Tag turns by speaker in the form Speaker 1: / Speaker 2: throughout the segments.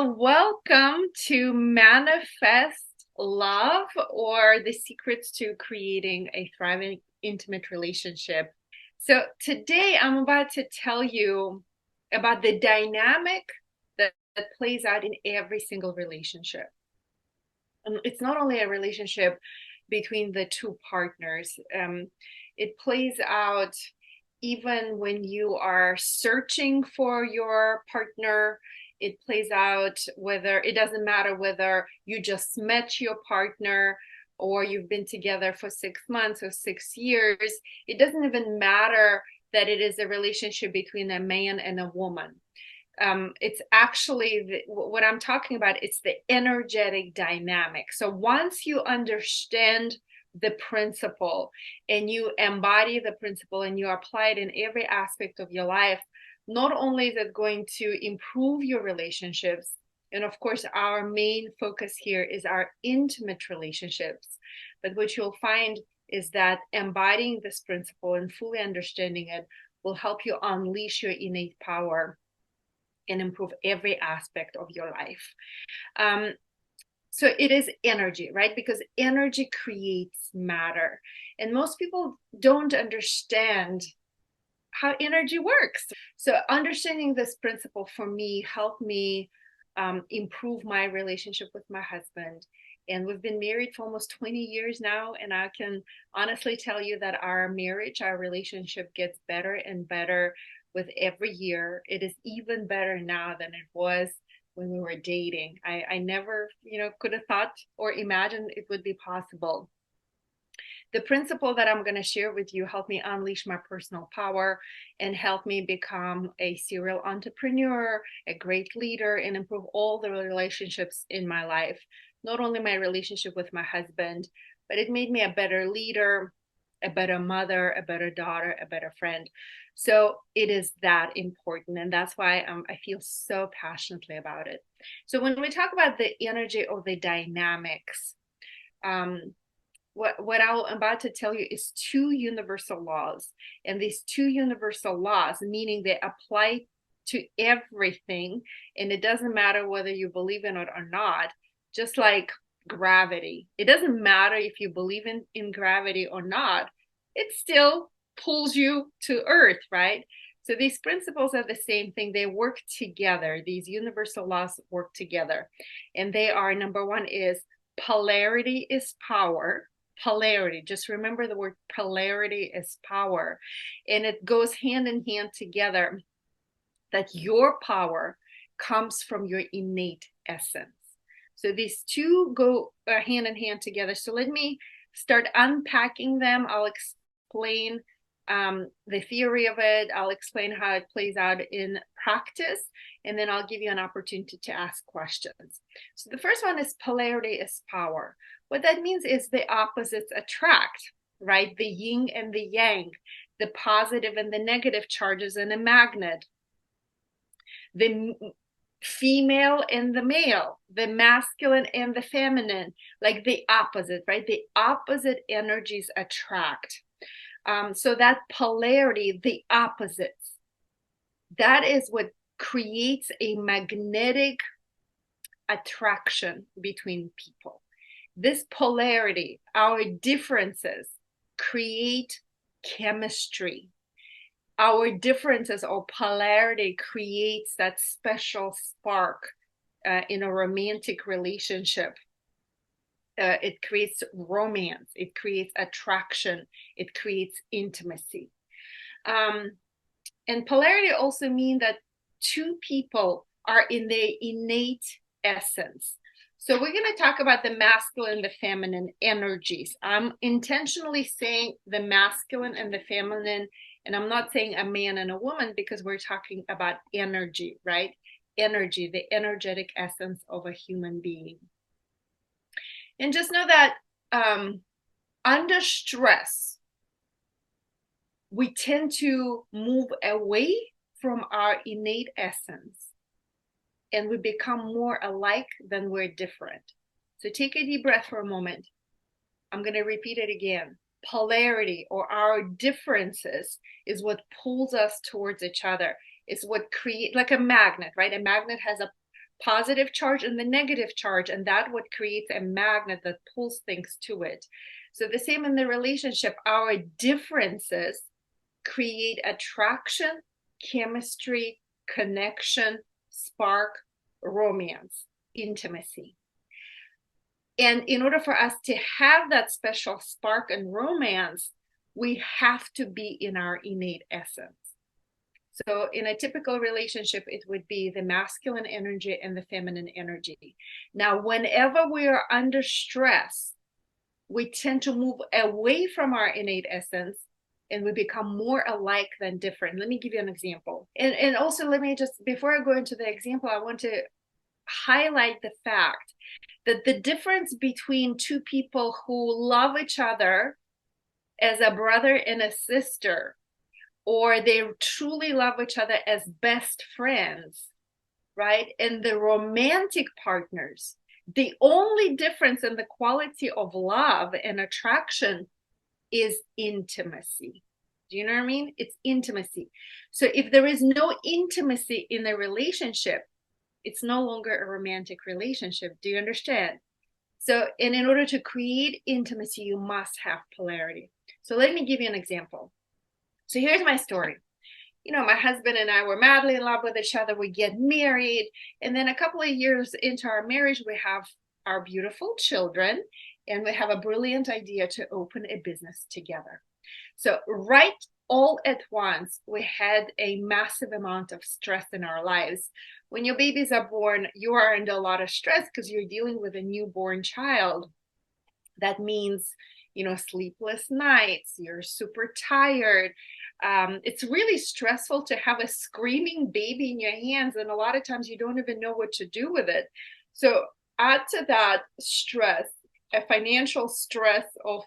Speaker 1: Welcome to Manifest Love, or the secrets to creating a thriving intimate relationship. So, today I'm about to tell you about the dynamic that plays out in every single relationship. And it's not only a relationship between the two partners, it plays out even when you are searching for your partner. It plays out whether it doesn't matter whether you just met your partner or you've been together for 6 months or 6 years. It doesn't even matter that it is a relationship between a man and a woman. It's actually what I'm talking about. It's the energetic dynamic. So once you understand the principle and you embody the principle and you apply it in every aspect of your life, not only is it going to improve your relationships, and of course, our main focus here is our intimate relationships, but what you'll find is that embodying this principle and fully understanding it will help you unleash your innate power and improve every aspect of your life. Um, so it is energy, right? Because energy creates matter. And most people don't understand how energy works. So understanding this principle for me helped me improve my relationship with my husband. And we've been married for almost 20 years now. And I can honestly tell you that our marriage, our relationship gets better and better with every year. It is even better now than it was when we were dating. I never, could have thought or imagined it would be possible. The principle that I'm going to share with you helped me unleash my personal power and help me become a serial entrepreneur, a great leader, and improve all the relationships in my life. Not only my relationship with my husband, but it made me a better leader, a better mother, a better daughter, a better friend. So it is that important. And that's why I feel so passionately about it. So when we talk about the energy or the dynamics, um, what I'm about to tell you is two universal laws. And these two universal laws, meaning they apply to everything, and it doesn't matter whether you believe in it or not, just like gravity. It doesn't matter if you believe in gravity or not, it still pulls you to Earth, right? So these principles are the same thing. They work together. These universal laws work together. And they are, number one is polarity is power. Polarity, just remember the word polarity is power, and it goes hand in hand together, that your power comes from your innate essence. So these two go hand in hand together. So let me start unpacking them. I'll explain the theory of it. I'll explain how it plays out in practice, and then I'll give you an opportunity to ask questions. So the first one is polarity is power. What that means is the opposites attract, right? The yin and the yang, the positive and the negative charges in a magnet, the female and the male, the masculine and the feminine, like the opposite, right? The opposite energies attract. So that polarity, the opposites, that is what creates a magnetic attraction between people. This polarity, our differences, create chemistry. Our differences or polarity creates that special spark in a romantic relationship. It creates romance, it creates attraction, it creates intimacy. And polarity also means that two people are in their innate essence. So we're going to talk about the masculine and the feminine energies. I'm intentionally saying the masculine and the feminine, and I'm not saying a man and a woman, because we're talking about energy, right? Energy, the energetic essence of a human being. And just know that under stress, we tend to move away from our innate essence, and we become more alike than we're different. So take a deep breath for a moment. I'm going to repeat it again. Polarity, or our differences, is what pulls us towards each other. It's what creates, like a magnet, right? A magnet has a positive charge and the negative charge, and that what creates a magnet that pulls things to it. So the same in the relationship, our differences create attraction, chemistry, connection, spark, romance, intimacy. And in order for us to have that special spark and romance, we have to be in our innate essence. So in a typical relationship, it would be the masculine energy and the feminine energy. Now, whenever we are under stress, we tend to move away from our innate essence and we become more alike than different. Let me give you an example. And also, let me just, before I go into the example, I want to highlight the fact that the difference between two people who love each other as a brother and a sister, or they truly love each other as best friends, right? And the romantic partners, the only difference in the quality of love and attraction is intimacy. Do you know what I mean? It's intimacy. So if there is no intimacy in a relationship, it's no longer a romantic relationship. Do you understand? So, and in order to create intimacy, you must have polarity. So let me give you an example. So here's my story. You know, my husband and I were madly in love with each other. We get married. And then a couple of years into our marriage, we have our beautiful children. And we have a brilliant idea to open a business together. So right all at once, we had a massive amount of stress in our lives. When your babies are born, you are under a lot of stress because you're dealing with a newborn child. That means, you know, sleepless nights, you're super tired. It's really stressful to have a screaming baby in your hands, and a lot of times you don't even know what to do with it. So add to that stress, a financial stress of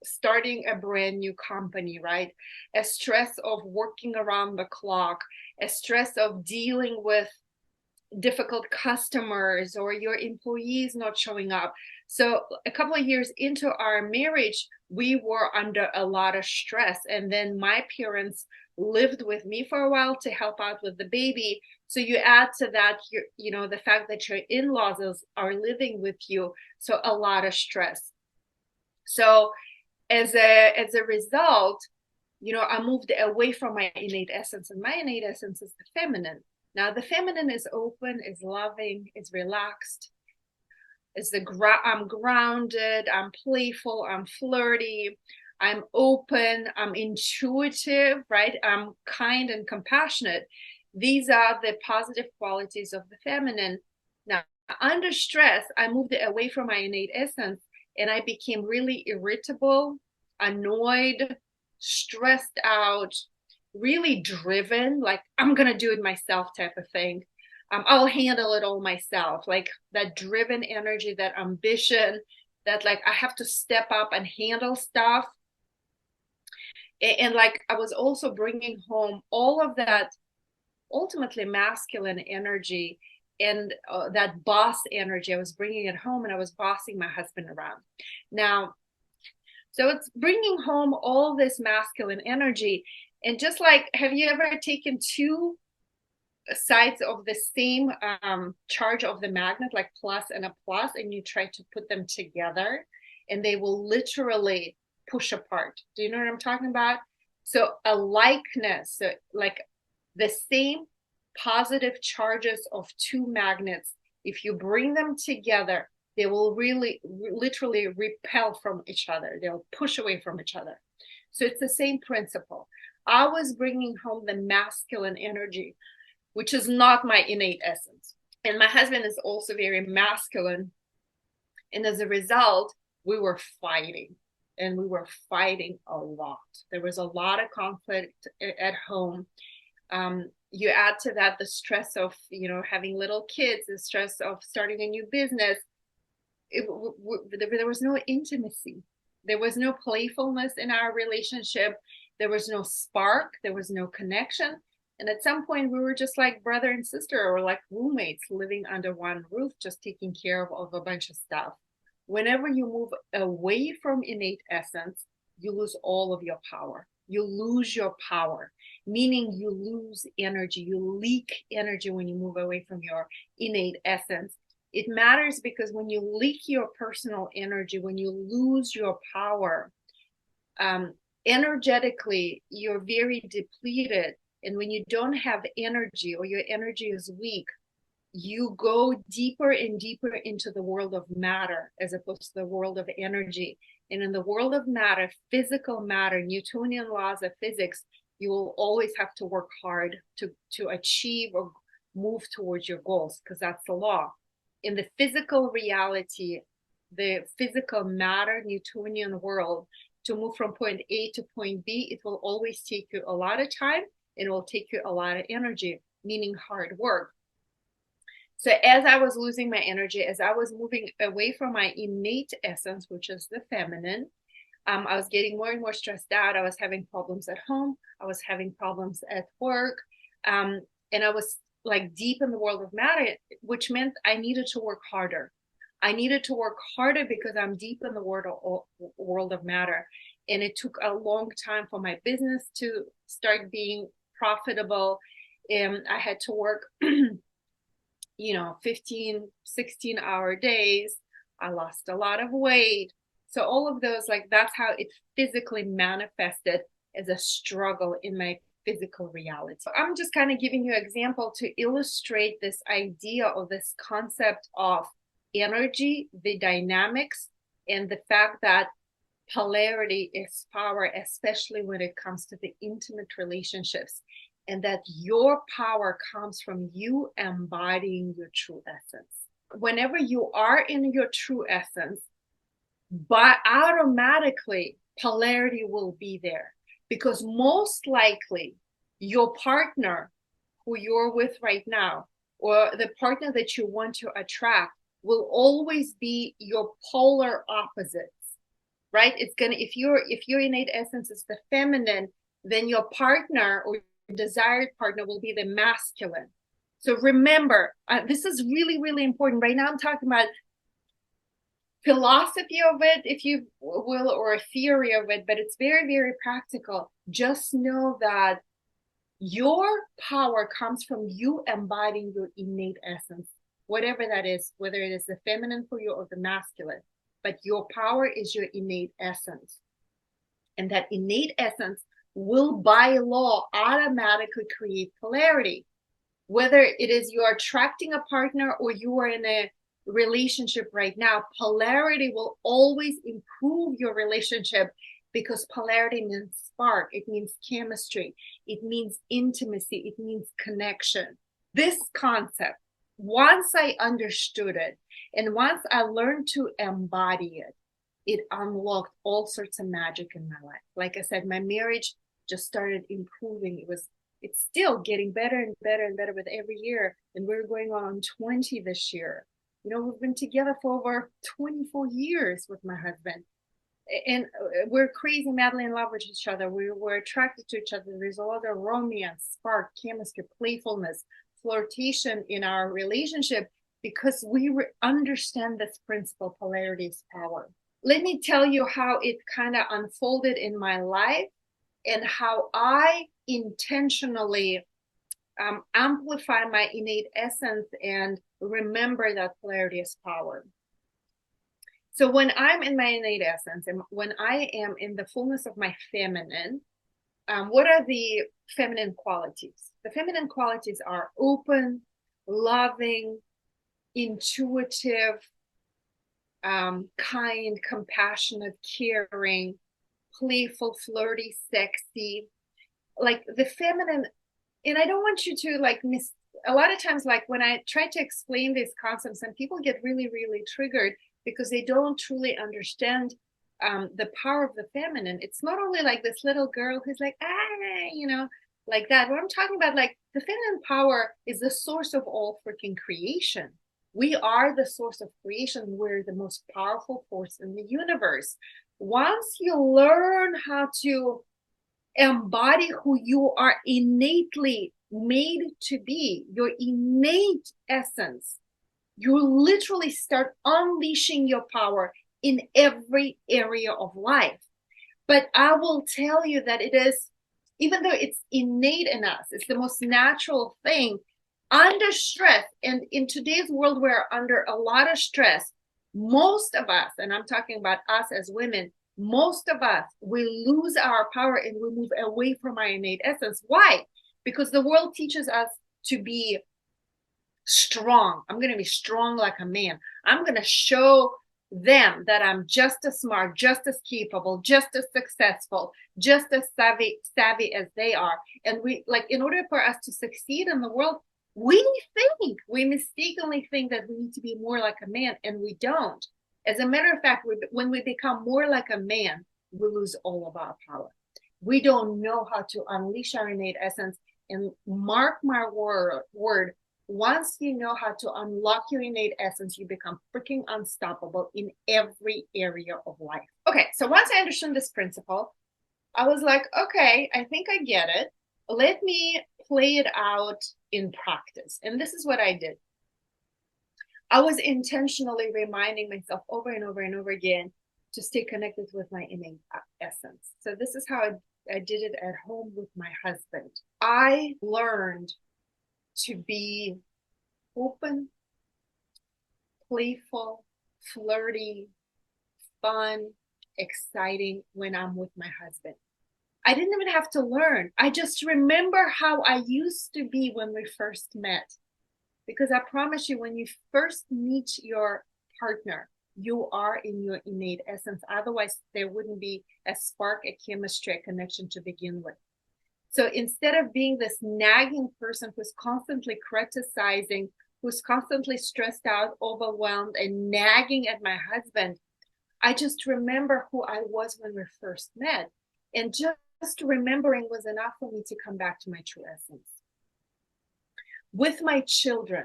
Speaker 1: starting a brand new company, right? A stress of working around the clock, a stress of dealing with difficult customers or your employees not showing up. So a couple of years into our marriage, we were under a lot of stress. And then my parents lived with me for a while to help out with the baby. So you add to that, you know, the fact that your in-laws are living with you. So a lot of stress. So as a result, you know, I moved away from my innate essence, and my innate essence is the feminine. Now, the feminine is open, is loving, is relaxed, is I'm grounded, I'm playful, I'm flirty, I'm open, I'm intuitive, right? I'm kind and compassionate. These are the positive qualities of the feminine. Now, under stress, I moved away from my innate essence and I became really irritable, annoyed, stressed out, really driven, like I'm gonna do it myself type of thing. I'll handle it all myself, like that driven energy, that ambition, that like I have to step up and handle stuff. And like I was also bringing home all of that ultimately masculine energy and that boss energy. I was bringing it home and I was bossing my husband around. Now, so it's bringing home all this masculine energy. And just like, have you ever taken two sides of the same charge of the magnet, like plus and a plus, and you try to put them together and they will literally push apart? Do you know what I'm talking about? So a likeness, so like the same positive charges of two magnets, if you bring them together, they will really literally repel from each other. They'll push away from each other. So it's the same principle. I was bringing home the masculine energy, which is not my innate essence. And my husband is also very masculine. And as a result, we were fighting, and we were fighting a lot. There was a lot of conflict at home. You add to that the stress of, you know, having little kids, the stress of starting a new business. There was no intimacy. There was no playfulness in our relationship. There was no spark. There was no connection. And at some point, we were just like brother and sister, or like roommates living under one roof, just taking care of a bunch of stuff. Whenever you move away from innate essence, you lose all of your power. you lose your power, meaning you lose energy, you leak energy when you move away from your innate essence. It matters because when you leak your personal energy, when you lose your power, energetically, you're very depleted. And when you don't have energy or your energy is weak, you go deeper and deeper into the world of matter as opposed to the world of energy. And in the world of matter, physical matter, Newtonian laws of physics, you will always have to work hard to achieve or move towards your goals, because that's the law. In the physical reality, the physical matter, Newtonian world, to move from point A to point B, it will always take you a lot of time and it will take you a lot of energy, meaning hard work. So as I was losing my energy, as I was moving away from my innate essence, which is the feminine, I was getting more and more stressed out. I was having problems at home. I was having problems at work. And I was like deep in the world of matter, which meant I needed to work harder. I needed to work harder because I'm deep in the world of matter. And it took a long time for my business to start being profitable. And I had to work 15, 16-hour days. I lost a lot of weight. So all of those, like, that's how it physically manifested as a struggle in my physical reality. So I'm just kind of giving you an example to illustrate this idea of this concept of energy, the dynamics, and the fact that polarity is power, especially when it comes to the intimate relationships, and that your power comes from you embodying your true essence. Whenever you are in your true essence, but automatically polarity will be there, because most likely your partner who you're with right now, or the partner that you want to attract, will always be your polar opposites, right? It's gonna, if your innate essence is the feminine, then your partner or desired partner will be the masculine. So remember, this is really, really important. Right now I'm talking about philosophy of it, if you will, or a theory of it, but it's very, very practical. Just know that your power comes from you embodying your innate essence, whatever that is, whether it is the feminine for you or the masculine. But your power is your innate essence. And that innate essence will, by law, automatically create polarity. Whether it is you're attracting a partner or you are in a relationship right now, polarity will always improve your relationship, because polarity means spark, it means chemistry, it means intimacy, it means connection. This concept, once I understood it and once I learned to embody it, it unlocked all sorts of magic in my life. Like I said, my marriage just started improving. It's still getting better and better and better with every year. And we're going on 20 this year. We've been together for over 24 years with my husband. And we're crazy, madly in love with each other. We're attracted to each other. There's a lot of romance, spark, chemistry, playfulness, flirtation in our relationship, because we understand this principle, polarity is power. Let me tell you how it kind of unfolded in my life and how I intentionally amplify my innate essence and remember that polarity is power. So when I'm in my innate essence and when I am in the fullness of my feminine, what are the feminine qualities? The feminine qualities are open, loving, intuitive, kind, compassionate, caring, playful, flirty, sexy. Like the feminine, and I don't want you to like miss. A lot of times, like when I try to explain these concepts, and people get really, really triggered because they don't truly understand the power of the feminine. It's not only like this little girl who's like, like that. What I'm talking about, like the feminine power is the source of all freaking creation. We are the source of creation. We're the most powerful force in the universe. Once you learn how to embody who you are innately made to be, your innate essence, you literally start unleashing your power in every area of life. But I will tell you that it is, even though it's innate in us, it's the most natural thing under stress. And in today's world, we're under a lot of stress. Most of us, and I'm talking about us as women, most of us, we lose our power and we move away from our innate essence. Why? Because the world teaches us to be strong. I'm going to be strong like a man. I'm going to show them that I'm just as smart, just as capable, just as successful, just as savvy as they are. And we, like, in order for us to succeed in the world, we mistakenly think that we need to be more like a man, and we don't. As a matter of fact, when we become more like a man, we lose all of our power. We don't know how to unleash our innate essence. And mark my word, once you know how to unlock your innate essence, you become freaking unstoppable in every area of life. Okay, so once I understood this principle, I was like, okay, I think I get it. Let me play it out in practice. And this is what I did. I was intentionally reminding myself over and over and over again to stay connected with my innate essence. So this is how I did it at home with my husband. I learned to be open, playful, flirty, fun, exciting when I'm with my husband. I didn't even have to learn. I just remember how I used to be when we first met. Because I promise you, when you first meet your partner, you are in your innate essence. Otherwise, there wouldn't be a spark, a chemistry, a connection to begin with. So instead of being this nagging person who's constantly criticizing, who's constantly stressed out, overwhelmed, and nagging at my husband, I just remember who I was when we first met. And just remembering was enough for me to come back to my true essence. With my children,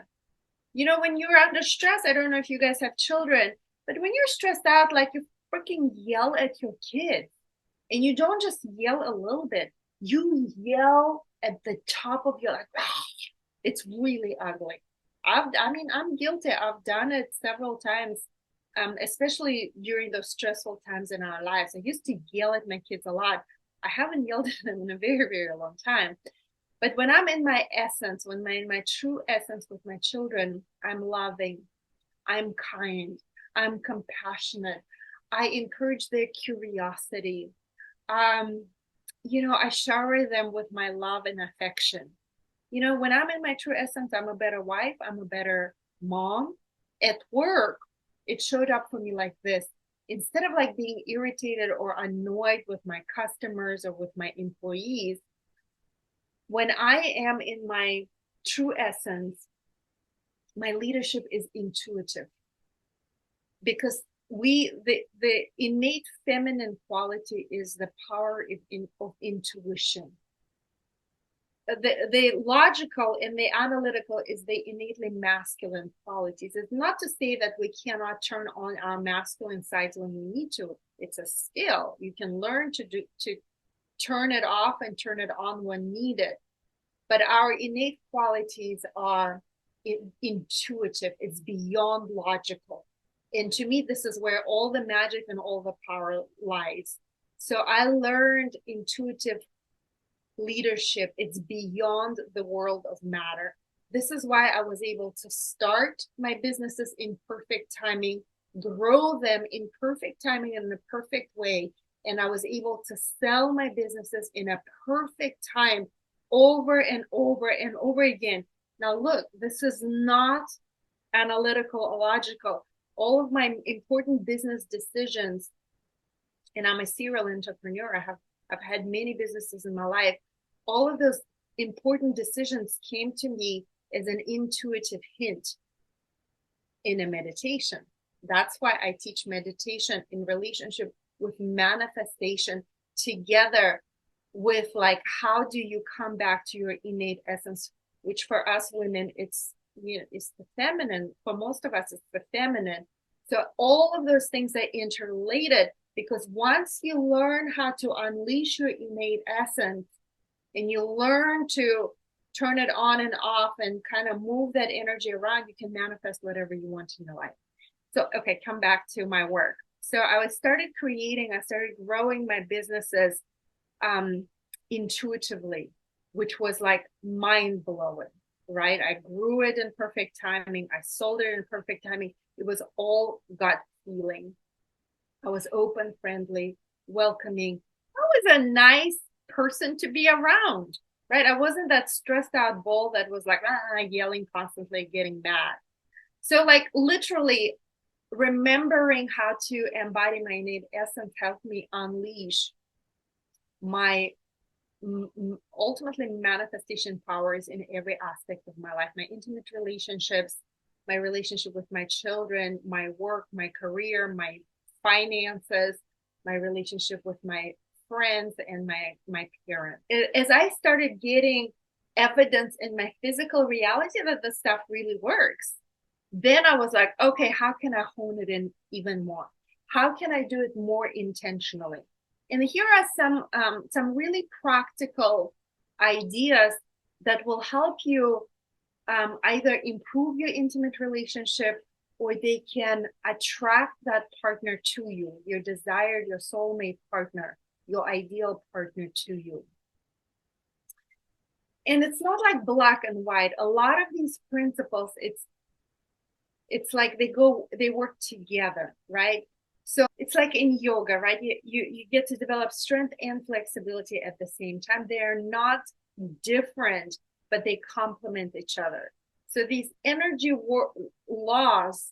Speaker 1: you know, when you're under stress, I don't know if you guys have children, but when you're stressed out, like, you freaking yell at your kids. And you don't just yell a little bit, you yell at the top of your, like, ah, it's really ugly. I'm guilty. I've done it several times, especially during those stressful times in our lives. I used to yell at my kids a lot. I haven't yelled at them in a very, very long time. But when I'm in my essence, when I'm in my true essence with my children, I'm loving, I'm kind, I'm compassionate. I encourage their curiosity. I shower them with my love and affection. When I'm in my true essence, I'm a better wife, I'm a better mom. At work, it showed up for me like this. Instead of like being irritated or annoyed with my customers or with my employees, when I am in my true essence, my leadership is intuitive, because the innate feminine quality is the power of intuition. The logical and the analytical is the innately masculine qualities. It's not to say that we cannot turn on our masculine sides when we need to. It's a skill. You can learn to turn it off and turn it on when needed. But our innate qualities are intuitive. It's beyond logical. And to me, this is where all the magic and all the power lies. So I learned intuitive leadership. It's beyond the world of matter. This is why I was able to start my businesses in perfect timing, grow them in perfect timing in the perfect way. And I was able to sell my businesses in a perfect time over and over and over again. Now, look, this is not analytical or logical. All of my important business decisions, and I'm a serial entrepreneur. I've had many businesses in my life. All of those important decisions came to me as an intuitive hint in a meditation. That's why I teach meditation in relationship with manifestation, together with, like, how do you come back to your innate essence, which for us women, it's the feminine. For most of us, it's the feminine. So all of those things are interrelated, because once you learn how to unleash your innate essence and you learn to turn it on and off and kind of move that energy around, you can manifest whatever you want in your life. So, okay, come back to my work. So I started growing my businesses um, intuitively, which was like mind blowing, right? I grew it in perfect timing. I sold it in perfect timing. It was all gut feeling. I was open, friendly, welcoming. I was a nice person to be around, right? I wasn't that stressed out bull that was like yelling constantly, getting mad. So, like, literally remembering how to embody my innate essence helped me unleash my ultimately manifestation powers in every aspect of my life, my intimate relationships, my relationship with my children, my work, my career, my finances, my relationship with my friends and my parents. As I started getting evidence in my physical reality that the stuff really works, then I was like, okay, how can I hone it in even more? How can I do it more intentionally? And here are some really practical ideas that will help you either improve your intimate relationship or they can attract that partner to you, your desired, your soulmate partner, your ideal partner to you. And it's not like black and white. A lot of these principles, it's like they work together, right? So it's like in yoga, right? You get to develop strength and flexibility at the same time. They're not different, but they complement each other. So these laws,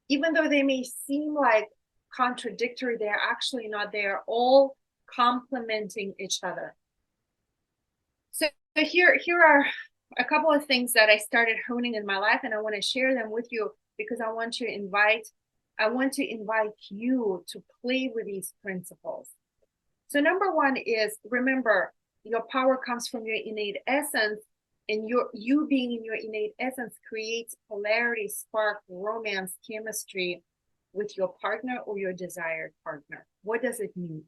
Speaker 1: even though they may seem like contradictory, they're actually not. They are all complementing each other. So here are a couple of things that I started honing in my life, and I want to share them with you because I want to invite you to play with these principles. So number one is, remember, your power comes from your innate essence, and you being in your innate essence creates polarity, spark, romance, chemistry with your partner or your desired partner. What does it mean?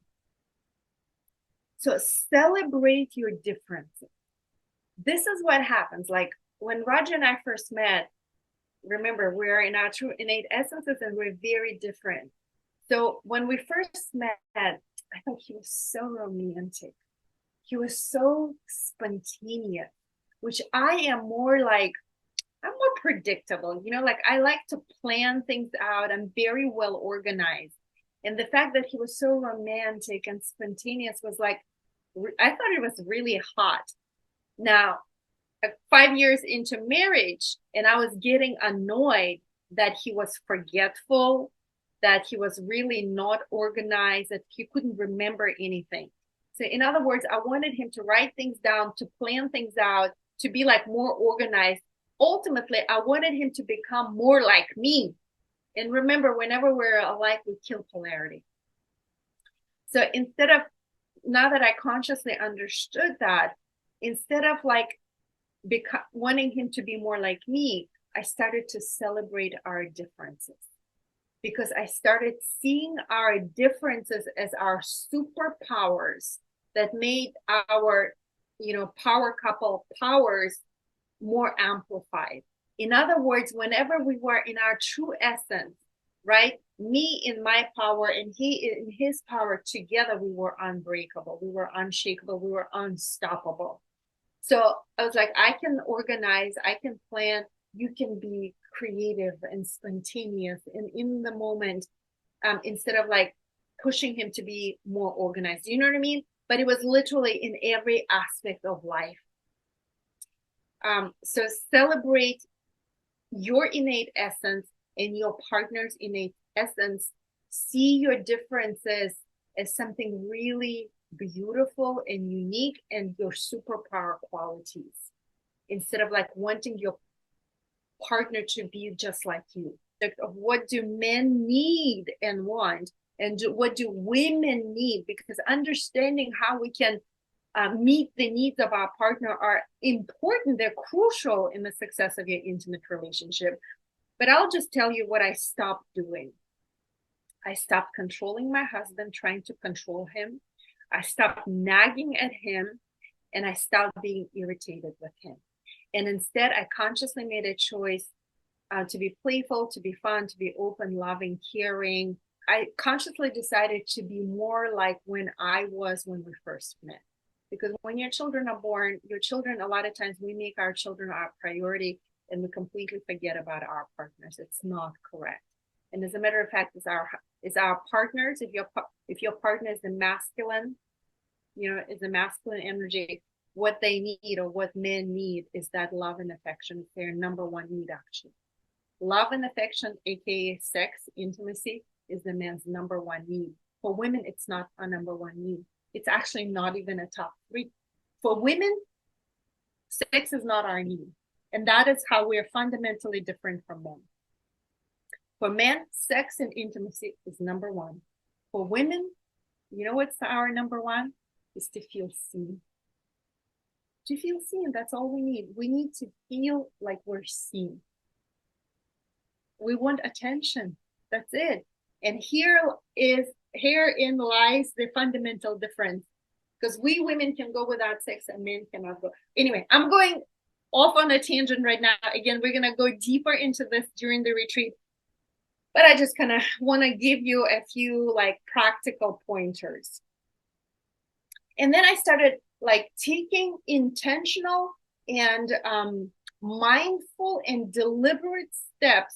Speaker 1: So celebrate your differences. This is what happens. Like when Roger and I first met, remember, we're in our true innate essences and we're very different. So when we first met, I thought he was so romantic. He was so spontaneous, which I am more like, I'm more predictable. Like I like to plan things out. I'm very well organized. And the fact that he was so romantic and spontaneous was like, I thought it was really hot. Now, 5 years into marriage, and I was getting annoyed that he was forgetful, that he was really not organized, that he couldn't remember anything. So in other words, I wanted him to write things down, to plan things out, to be like more organized. Ultimately, I wanted him to become more like me. And remember, whenever we're alike, we kill polarity. So now that I consciously understood that, instead of like wanting him to be more like me, I started to celebrate our differences because I started seeing our differences as our superpowers that made our, power couple powers more amplified. In other words, whenever we were in our true essence, right? Me in my power and he in his power, together we were unbreakable, we were unshakable, we were unstoppable. So I was like, I can organize, I can plan, you can be creative and spontaneous and in the moment, instead of like pushing him to be more organized. You know what I mean? But it was literally in every aspect of life. So celebrate your innate essence and your partner's innate essence. See your differences as something really beautiful and unique and your superpower qualities, instead of like wanting your partner to be just like you. Like, what do men need and want, and what do women need? Because understanding how we can meet the needs of our partner are important. They're crucial in the success of your intimate relationship. But I'll just tell you what I stopped doing. I stopped controlling my husband, trying to control him. I stopped nagging at him, and I stopped being irritated with him. And instead, I consciously made a choice to be playful, to be fun, to be open, loving, caring, I consciously decided to be more like when I was when we first met. Because when your children are born, your children, a lot of times we make our children our priority and we completely forget about our partners. It's not correct. And as a matter of fact, it's our partners. If your partner is the masculine, is a masculine energy, what they need or what men need is that love and affection. It's their number one need, actually. Love and affection, aka sex, intimacy, is the man's number one need. For women, it's not a number one need. It's actually not even a top three. For women, sex is not our need. And that is how we're fundamentally different from men. For men, sex and intimacy is number one. For women, you know what's our number one? Is to feel seen. To feel seen, that's all we need. We need to feel like we're seen. We want attention. That's it. And herein lies the fundamental difference. Because we women can go without sex and men cannot go. Anyway, I'm going off on a tangent right now. Again, we're going to go deeper into this during the retreat. But I just kind of want to give you a few like practical pointers. And then I started like taking intentional and mindful and deliberate steps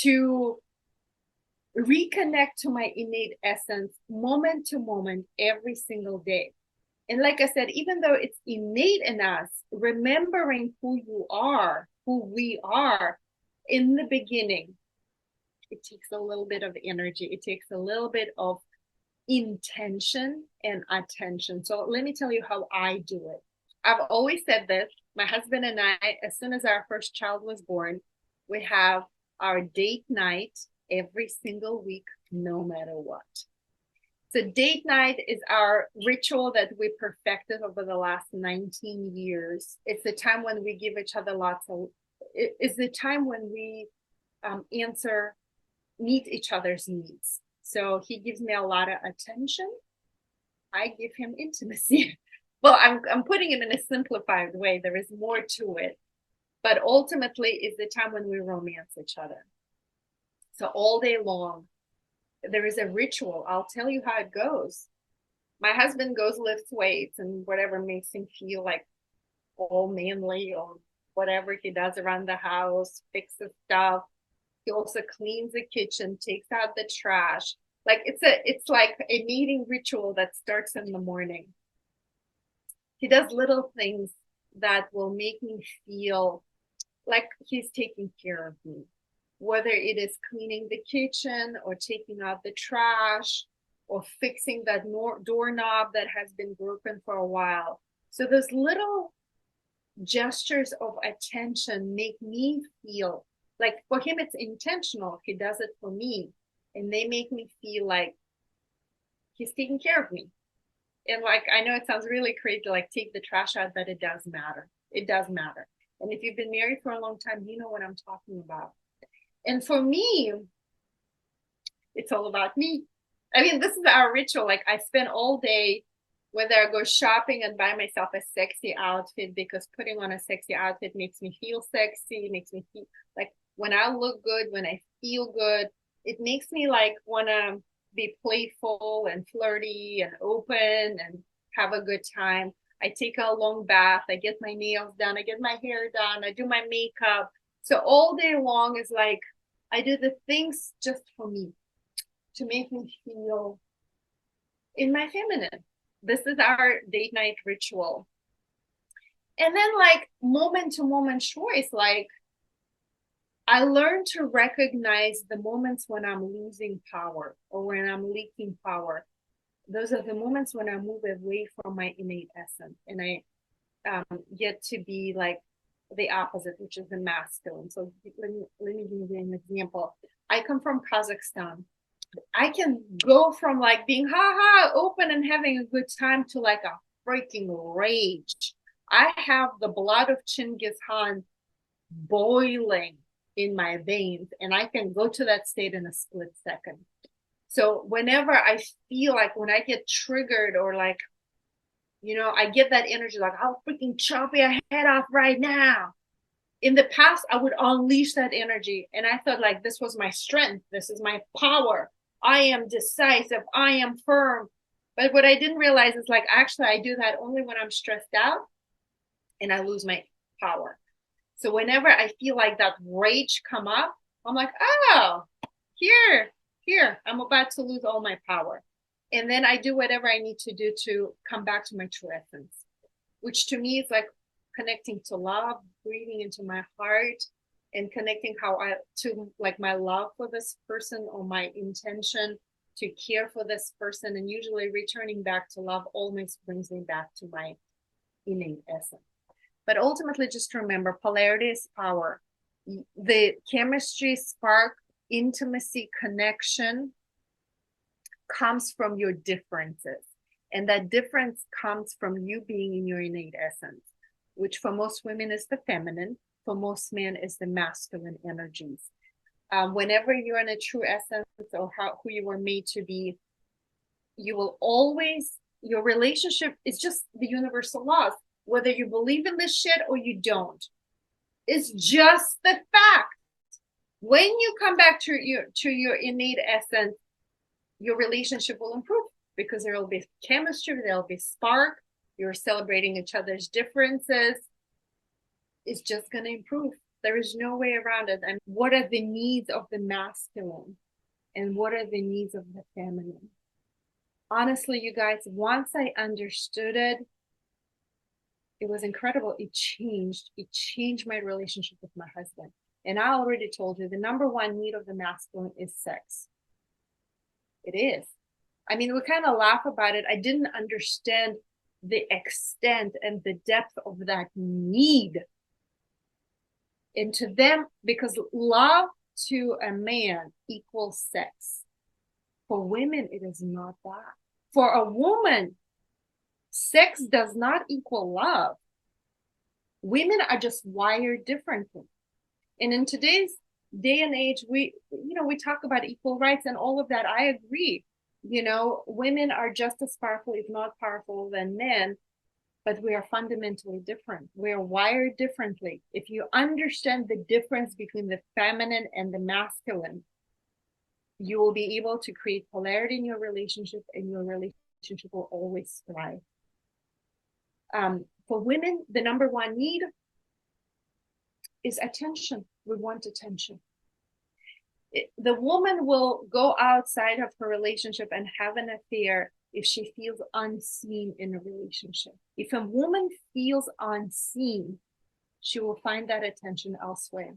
Speaker 1: to reconnect to my innate essence moment to moment every single day. And like I said, even though it's innate in us, remembering who you are, who we are in the beginning, it takes a little bit of energy. It takes a little bit of intention and attention. So let me tell you how I do it. I've always said this. My husband and I, as soon as our first child was born, we have our date night every single week, no matter what. So date night is our ritual that we perfected over the last 19 years. It's the time when we give each other it's the time when we meet each other's needs. So he gives me a lot of attention. I give him intimacy. Well, I'm putting it in a simplified way. There is more to it. But ultimately, it's the time when we romance each other. So all day long, there is a ritual. I'll tell you how it goes. My husband goes lifts weights and whatever makes him feel like all manly or whatever he does around the house, fixes stuff. He also cleans the kitchen, takes out the trash. Like it's like a meeting ritual that starts in the morning. He does little things that will make me feel like he's taking care of me, whether it is cleaning the kitchen or taking out the trash or fixing that doorknob that has been broken for a while. So those little gestures of attention make me feel like, for him, it's intentional. He does it for me. And they make me feel like he's taking care of me. And like, I know it sounds really crazy, like take the trash out, but it does matter. It does matter. And if you've been married for a long time, you know what I'm talking about. And for me, it's all about me. I mean, this is our ritual. Like I spend all day, whether I go shopping and buy myself a sexy outfit, because putting on a sexy outfit makes me feel sexy, makes me feel like when I look good, when I feel good, it makes me like want to be playful and flirty and open and have a good time. I take a long bath. I get my nails done. I get my hair done. I do my makeup. So all day long is like, I do the things just for me to make me feel in my feminine. This is our date night ritual. And then like moment to moment choice, like I learned to recognize the moments when I'm losing power or when I'm leaking power. Those are the moments when I move away from my innate essence and I get to be like the opposite, which is the masculine. So let me give you an example. I come from Kazakhstan. I can go from like being open and having a good time to like a freaking rage. I have the blood of Chinggis Khan boiling in my veins, and I can go to that state in a split second. So whenever I feel like when I get triggered or like, I get that energy, like I'll freaking chop your head off right now. In the past, I would unleash that energy. And I thought like, this was my strength. This is my power. I am decisive, I am firm. But what I didn't realize is like, actually, I do that only when I'm stressed out and I lose my power. So whenever I feel like that rage come up, I'm like, oh, here, I'm about to lose all my power. And then I do whatever I need to do to come back to my true essence, which to me is like connecting to love, breathing into my heart, and connecting how I to like my love for this person or my intention to care for this person. And usually returning back to love always brings me back to my innate essence. But ultimately, just remember, polarity is power. The chemistry, spark, intimacy, connection comes from your differences. And that difference comes from you being in your innate essence, which for most women is the feminine, for most men is the masculine energies. Whenever you're in a true essence or who you were made to be, you will always, your relationship is just the universal laws. Whether you believe in this shit or you don't, it's just the fact. When you come back to your innate essence, your relationship will improve because there will be chemistry, there will be spark. You're celebrating each other's differences. It's just going to improve. There is no way around it. And what are the needs of the masculine and what are the needs of the feminine? Honestly, you guys, once I understood it, it was incredible. It changed my relationship with my husband. And I already told you the number one need of the masculine is sex. It is. I mean, we kind of laugh about it. I didn't understand the extent and the depth of that need. And to them, because love to a man equals sex. For women, it is not that. For a woman, sex does not equal love. Women are just wired differently. And in today's day and age, we talk about equal rights and all of that. I agree. Women are just as powerful, if not powerful, than men, but we are fundamentally different. We are wired differently. If you understand the difference between the feminine and the masculine, you will be able to create polarity in your relationship, and your relationship will always thrive. For women, the number one need is attention. We want attention. The woman will go outside of her relationship and have an affair if she feels unseen in a relationship. If a woman feels unseen, she will find that attention elsewhere.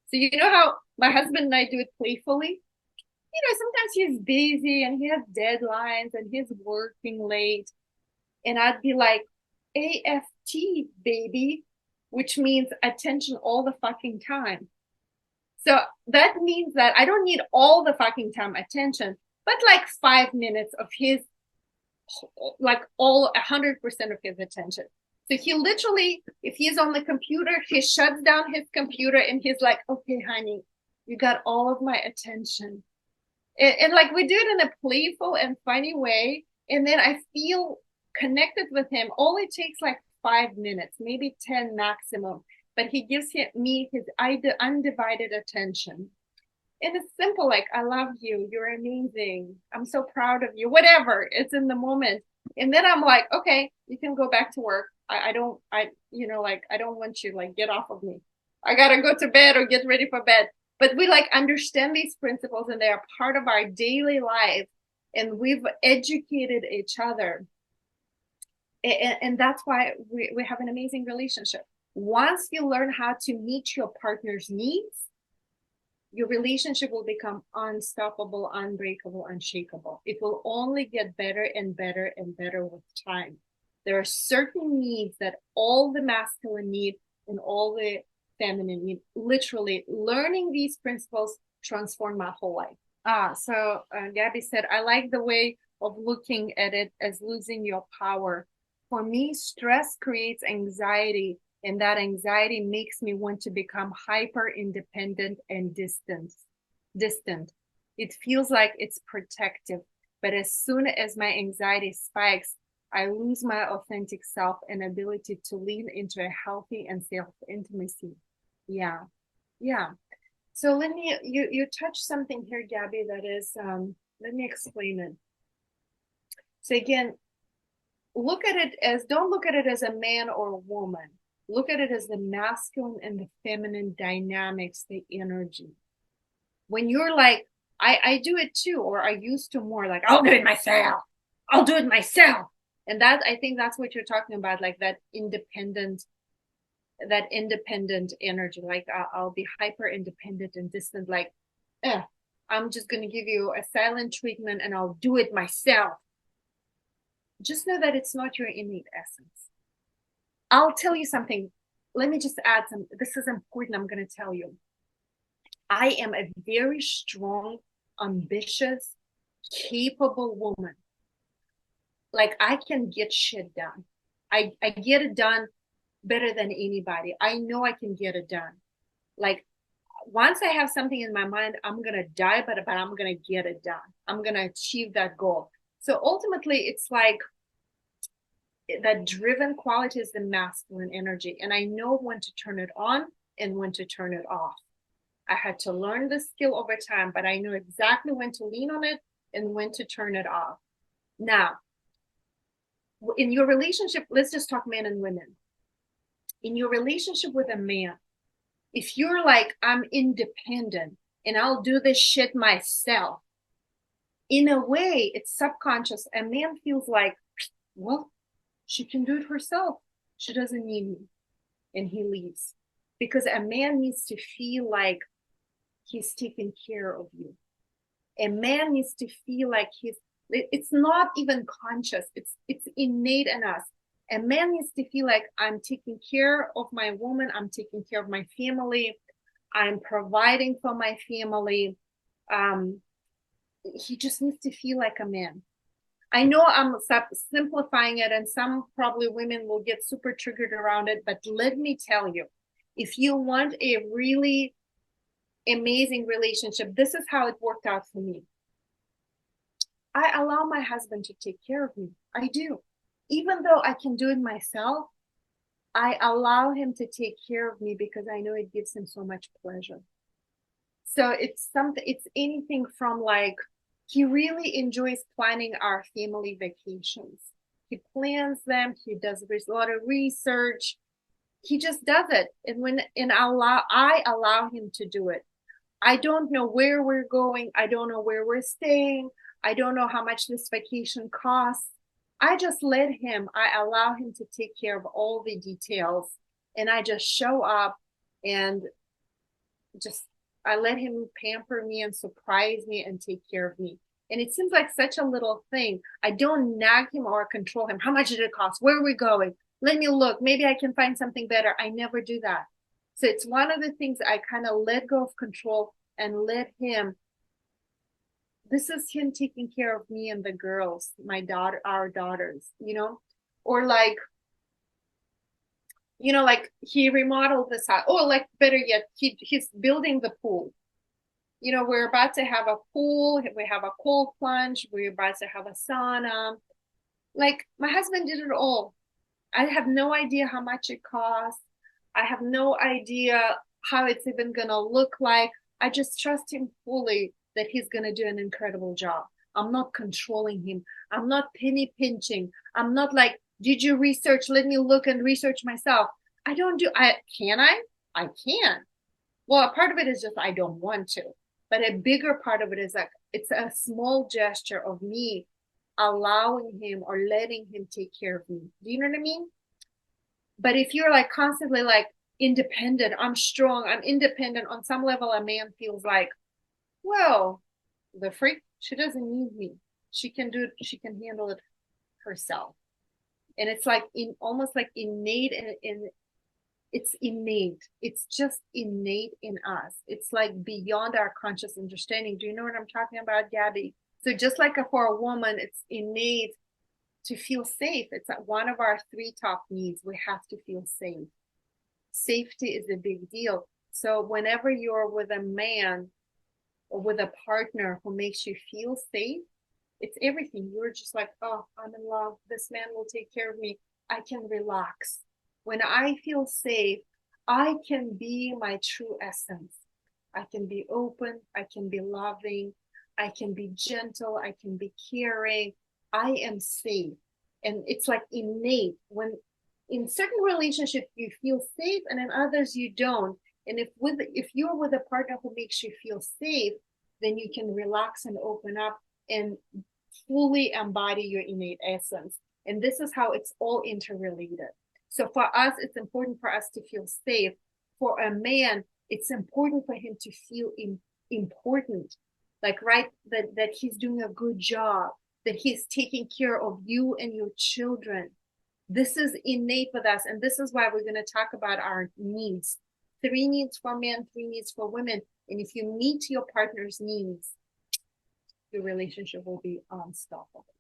Speaker 1: So you know how my husband and I do it playfully? Sometimes he's busy and he has deadlines and he's working late. And I'd be like, AFT, baby, which means attention all the fucking time. So that means that I don't need all the fucking time attention, but like 5 minutes of his, like all 100% of his attention. So he literally, if he's on the computer, he shuts down his computer and he's like, okay, honey, you got all of my attention. And like we do it in a playful and funny way. And then I feel connected with him. All it takes like 5 minutes, maybe 10 maximum. But he gives me his undivided attention. And it's simple, like, I love you. You're amazing. I'm so proud of you. Whatever. It's in the moment. And then I'm like, okay, you can go back to work. I don't want you, like, get off of me. I got to go to bed or get ready for bed. But we like understand these principles and they are part of our daily life. And we've educated each other. And that's why we have an amazing relationship. Once you learn how to meet your partner's needs, your relationship will become unstoppable, unbreakable, unshakable. It will only get better and better and better with time. There are certain needs that all the masculine need and all the feminine need. Literally, learning these principles transformed my whole life. So Gabby said, I like the way of looking at it as losing your power. For me, stress creates anxiety, and that anxiety makes me want to become hyper independent and distant. It feels like it's protective, but as soon as my anxiety spikes, I lose my authentic self and ability to lean into a healthy and safe intimacy. Yeah. So you touched something here, Gabby, that is Let me explain it. So again, don't look at it as a man or a woman. Look at it as the masculine and the feminine dynamics, the energy. When you're like, I do it too, or I used to more like, I'll do it myself. I'll do it myself. And that, I think that's what you're talking about, like that independent energy. Like I'll be hyper independent and distant, like, eh, I'm just going to give you a silent treatment and I'll do it myself. Just know that it's not your innate essence. I'll tell you something. Let me just add some. This is important. I'm going to tell you. I am a very strong, ambitious, capable woman. Like I can get shit done. I get it done better than anybody. I know I can get it done. Like once I have something in my mind, I'm gonna die, but I'm gonna get it done. I'm gonna achieve that goal. So ultimately, it's like that driven quality is the masculine energy, and I know when to turn it on and when to turn it off. I had to learn this skill over time, but I know exactly when to lean on it and when to turn it off. Now, in your relationship, let's just talk men and women. In your relationship with a man, if you're like, I'm independent and I'll do this shit myself, in a way, it's subconscious. A man feels like, well, she can do it herself. She doesn't need me. And he leaves. Because a man needs to feel like he's taking care of you. A man needs to feel like it's not even conscious. It's innate in us. A man needs to feel like I'm taking care of my woman. I'm taking care of my family. I'm providing for my family. He just needs to feel like a man. I know I'm simplifying it, and some probably women will get super triggered around it, but let me tell you, if you want a really amazing relationship, this is how it worked out for me. I allow my husband to take care of me. I do. Even though I can do it myself, I allow him to take care of me because I know it gives him so much pleasure. So it's anything from like, he really enjoys planning our family vacations. He plans them, he does a lot of research. He just does it. I allow him to do it. I don't know where we're going. I don't know where we're staying. I don't know how much this vacation costs. I just I allow him to take care of all the details. And I just show up and just, I let him pamper me and surprise me and take care of me. And it seems like such a little thing. I don't nag him or control him. How much did it cost? Where are we going? Let me look. Maybe I can find something better. I never do that. So it's one of the things I kind of let go of control and let him. This is him taking care of me and the girls, our daughters, or like, like he remodeled this house. Oh, like better yet, he's building the pool. We're about to have a pool. We have a cold plunge. We're about to have a sauna. Like my husband did it all. I have no idea how much it costs. I have no idea how it's even going to look like. I just trust him fully that he's going to do an incredible job. I'm not controlling him. I'm not penny pinching. I'm not like, did you research? Let me look and research myself. I don't do, can I? I can. Well, a part of it is just, I don't want to. But a bigger part of it is like, it's a small gesture of me allowing him or letting him take care of me. Do you know what I mean? But if you're like constantly like independent, I'm strong, I'm independent, on some level, a man feels like, well, the freak, she doesn't need me. She can do it, she can handle it herself. And it's like almost like innate in it's innate. It's just innate in us. It's like beyond our conscious understanding. Do you know what I'm talking about, Gabby? So just like for a woman, it's innate to feel safe. It's one of our 3 top needs. We have to feel safe. Safety is a big deal. So whenever you're with a man or with a partner who makes you feel safe, it's everything. You're just like, oh, I'm in love. This man will take care of me. I can relax. When I feel safe, I can be my true essence. I can be open. I can be loving. I can be gentle, I can be caring, I am safe. And it's like innate. When in certain relationships you feel safe and in others you don't. And if you're with a partner who makes you feel safe, then you can relax and open up and fully embody your innate essence. And this is how it's all interrelated. So for us, it's important for us to feel safe. For a man, it's important for him to feel important, like, right, that he's doing a good job, that he's taking care of you and your children. This is innate with us, and this is why we're going to talk about our needs. 3 needs for men, 3 needs for women. And if you meet your partner's needs, your relationship will be unstoppable.